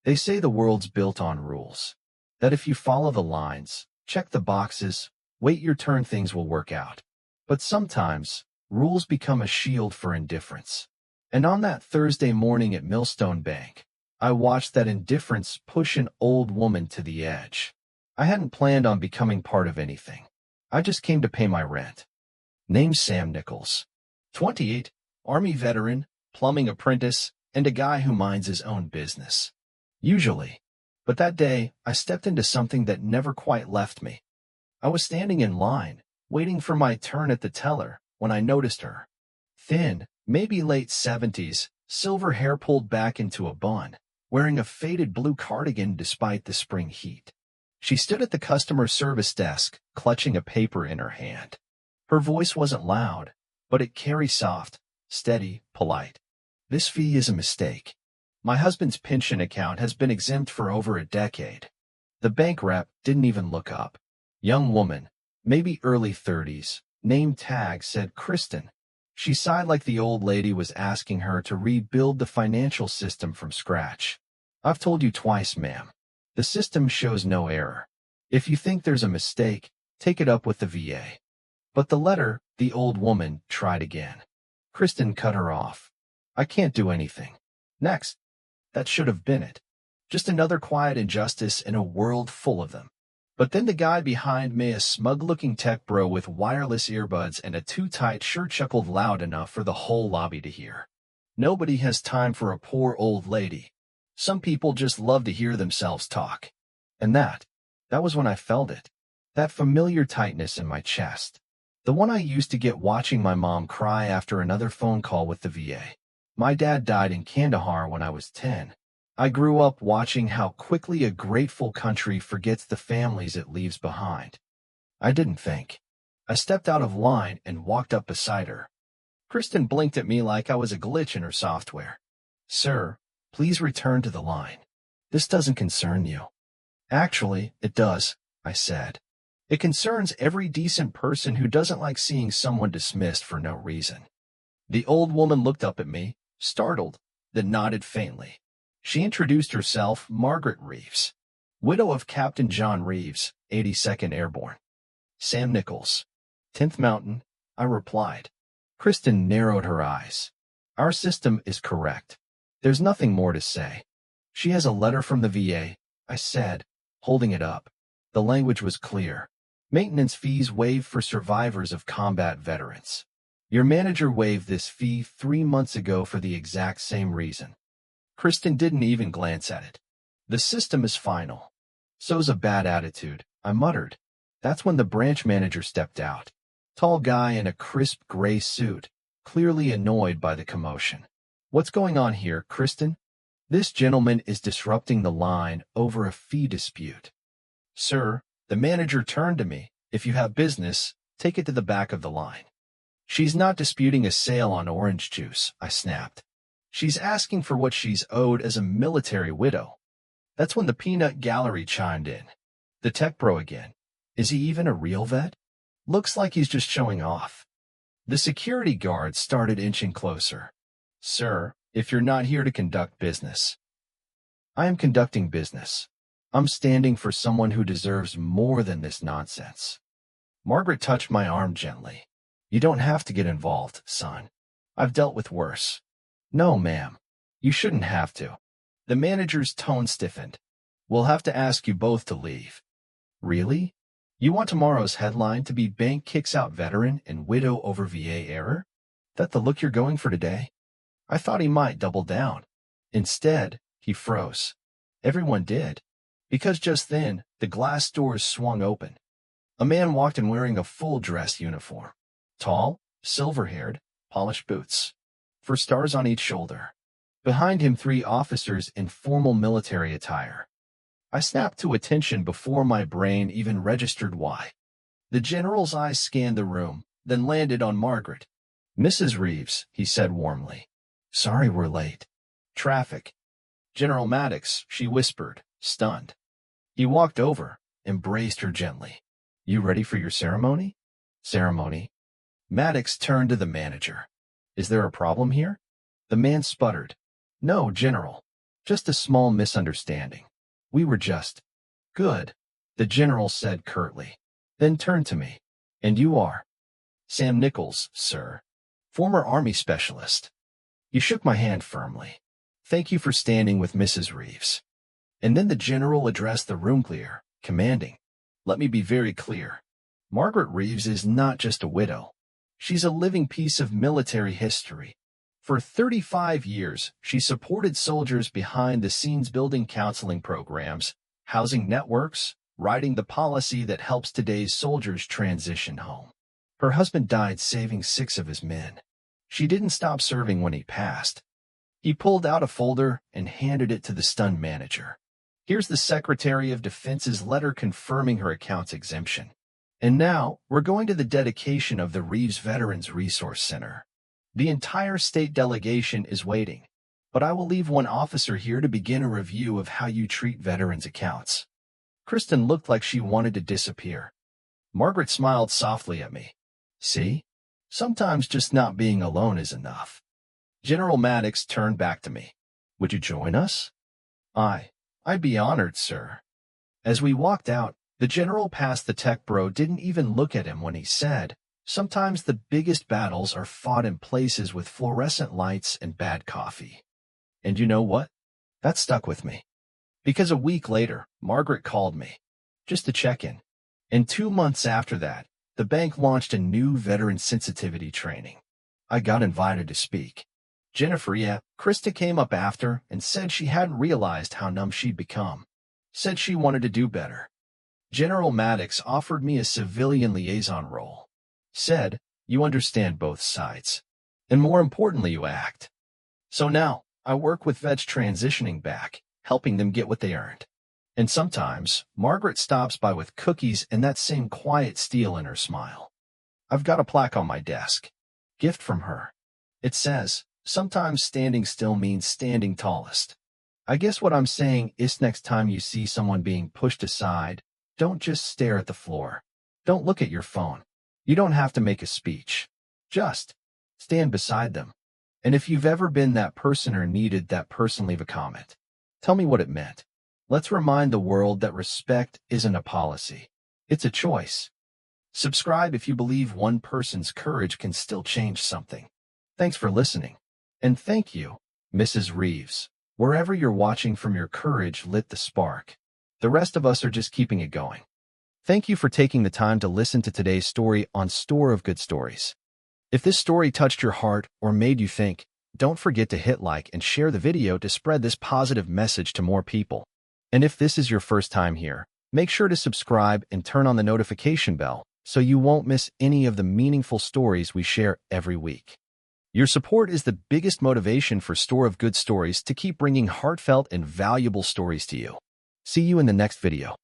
They say the world's built on rules. That if you follow the lines, check the boxes, wait your turn, things will work out. But sometimes, rules become a shield for indifference. And on that Thursday morning at Millstone Bank, I watched that indifference push an old woman to the edge. I hadn't planned on becoming part of anything. I just came to pay my rent. Named Sam Nichols. 28, Army veteran, plumbing apprentice, and a guy who minds his own business. Usually. But that day, I stepped into something that never quite left me. I was standing in line, waiting for my turn at the teller, when I noticed her. Thin, maybe late 70s, silver hair pulled back into a bun, wearing a faded blue cardigan despite the spring heat. She stood at the customer service desk, clutching a paper in her hand. Her voice wasn't loud, but it carried soft, steady, polite. This fee is a mistake. My husband's pension account has been exempt for over a decade. The bank rep didn't even look up. Young woman, maybe early 30s, name tag said Kristen. She sighed like the old lady was asking her to rebuild the financial system from scratch. I've told you twice, ma'am. The system shows no error. If you think there's a mistake, take it up with the VA. But the letter, the old woman, tried again. Kristen cut her off. I can't do anything. Next. That should have been it. Just another quiet injustice in a world full of them. But then the guy behind me, a smug-looking tech bro with wireless earbuds and a too-tight shirt, chuckled loud enough for the whole lobby to hear. Nobody has time for a poor old lady. Some people just love to hear themselves talk. And that was when I felt it. That familiar tightness in my chest. The one I used to get watching my mom cry after another phone call with the VA. My dad died in Kandahar when I was 10. I grew up watching how quickly a grateful country forgets the families it leaves behind. I didn't think. I stepped out of line and walked up beside her. Kristen blinked at me like I was a glitch in her software. Sir, please return to the line. This doesn't concern you. Actually, it does, I said. It concerns every decent person who doesn't like seeing someone dismissed for no reason. The old woman looked up at me, startled, then nodded faintly. She introduced herself, Margaret Reeves, widow of Captain John Reeves, 82nd Airborne. Sam Nichols, 10th Mountain, I replied. Kristen narrowed her eyes. Our system is correct. There's nothing more to say. She has a letter from the VA, I said, holding it up. The language was clear. Maintenance fees waived for survivors of combat veterans. Your manager waived this fee 3 months ago for the exact same reason. Kristen didn't even glance at it. The system is final. So's a bad attitude, I muttered. That's when the branch manager stepped out. Tall guy in a crisp gray suit, clearly annoyed by the commotion. What's going on here, Kristen? This gentleman is disrupting the line over a fee dispute. Sir, the manager turned to me. If you have business, take it to the back of the line. She's not disputing a sale on orange juice, I snapped. She's asking for what she's owed as a military widow. That's when the peanut gallery chimed in. The tech bro again. Is he even a real vet? Looks like he's just showing off. The security guard started inching closer. Sir, if you're not here to conduct business. I am conducting business. I'm standing for someone who deserves more than this nonsense. Margaret touched my arm gently. You don't have to get involved, son. I've dealt with worse. No, ma'am. You shouldn't have to. The manager's tone stiffened. We'll have to ask you both to leave. Really? You want tomorrow's headline to be Bank Kicks Out Veteran and Widow Over VA Error? That the look you're going for today? I thought he might double down. Instead, he froze. Everyone did. Because just then, the glass doors swung open. A man walked in wearing a full dress uniform. Tall, silver-haired, polished boots. 4 stars on each shoulder. Behind him 3 officers in formal military attire. I snapped to attention before my brain even registered why. The general's eyes scanned the room, then landed on Margaret. Mrs. Reeves, he said warmly. Sorry we're late. Traffic. General Maddox, she whispered, stunned. He walked over, embraced her gently. You ready for your ceremony? Ceremony. Maddox turned to the manager. Is there a problem here? The man sputtered. No, General. Just a small misunderstanding. We were just good, the general said curtly, then turned to me. And you are? Sam Nichols, sir. Former Army specialist. He shook my hand firmly. Thank you for standing with Mrs. Reeves. And then the general addressed the room clear, commanding. Let me be very clear. Margaret Reeves is not just a widow. She's a living piece of military history. For 35 years, she supported soldiers behind the scenes building counseling programs, housing networks, writing the policy that helps today's soldiers transition home. Her husband died saving 6 of his men. She didn't stop serving when he passed. He pulled out a folder and handed it to the stunned manager. Here's the Secretary of Defense's letter confirming her account's exemption. And now, we're going to the dedication of the Reeves Veterans Resource Center. The entire state delegation is waiting, but I will leave one officer here to begin a review of how you treat veterans' accounts. Kristen looked like she wanted to disappear. Margaret smiled softly at me. See? Sometimes just not being alone is enough. General Maddox turned back to me. Would you join us? I'd be honored, sir. As we walked out, the general past the tech bro didn't even look at him when he said, sometimes the biggest battles are fought in places with fluorescent lights and bad coffee. And you know what? That stuck with me. Because a week later, Margaret called me, just to check in. And 2 months after that, the bank launched a new veteran sensitivity training. I got invited to speak. Krista came up after and said she hadn't realized how numb she'd become. Said she wanted to do better. General Maddox offered me a civilian liaison role. Said, you understand both sides. And more importantly, you act. So now, I work with vets transitioning back, helping them get what they earned. And sometimes, Margaret stops by with cookies and that same quiet steel in her smile. I've got a plaque on my desk. Gift from her. It says, sometimes standing still means standing tallest. I guess what I'm saying is next time you see someone being pushed aside, don't just stare at the floor. Don't look at your phone. You don't have to make a speech. Just stand beside them. And if you've ever been that person or needed that person, leave a comment. Tell me what it meant. Let's remind the world that respect isn't a policy. It's a choice. Subscribe if you believe one person's courage can still change something. Thanks for listening. And thank you, Mrs. Reeves. Wherever you're watching from, your courage lit the spark. The rest of us are just keeping it going. Thank you for taking the time to listen to today's story on Store of Good Stories. If this story touched your heart or made you think, don't forget to hit like and share the video to spread this positive message to more people. And if this is your first time here, make sure to subscribe and turn on the notification bell so you won't miss any of the meaningful stories we share every week. Your support is the biggest motivation for Store of Good Stories to keep bringing heartfelt and valuable stories to you. See you in the next video.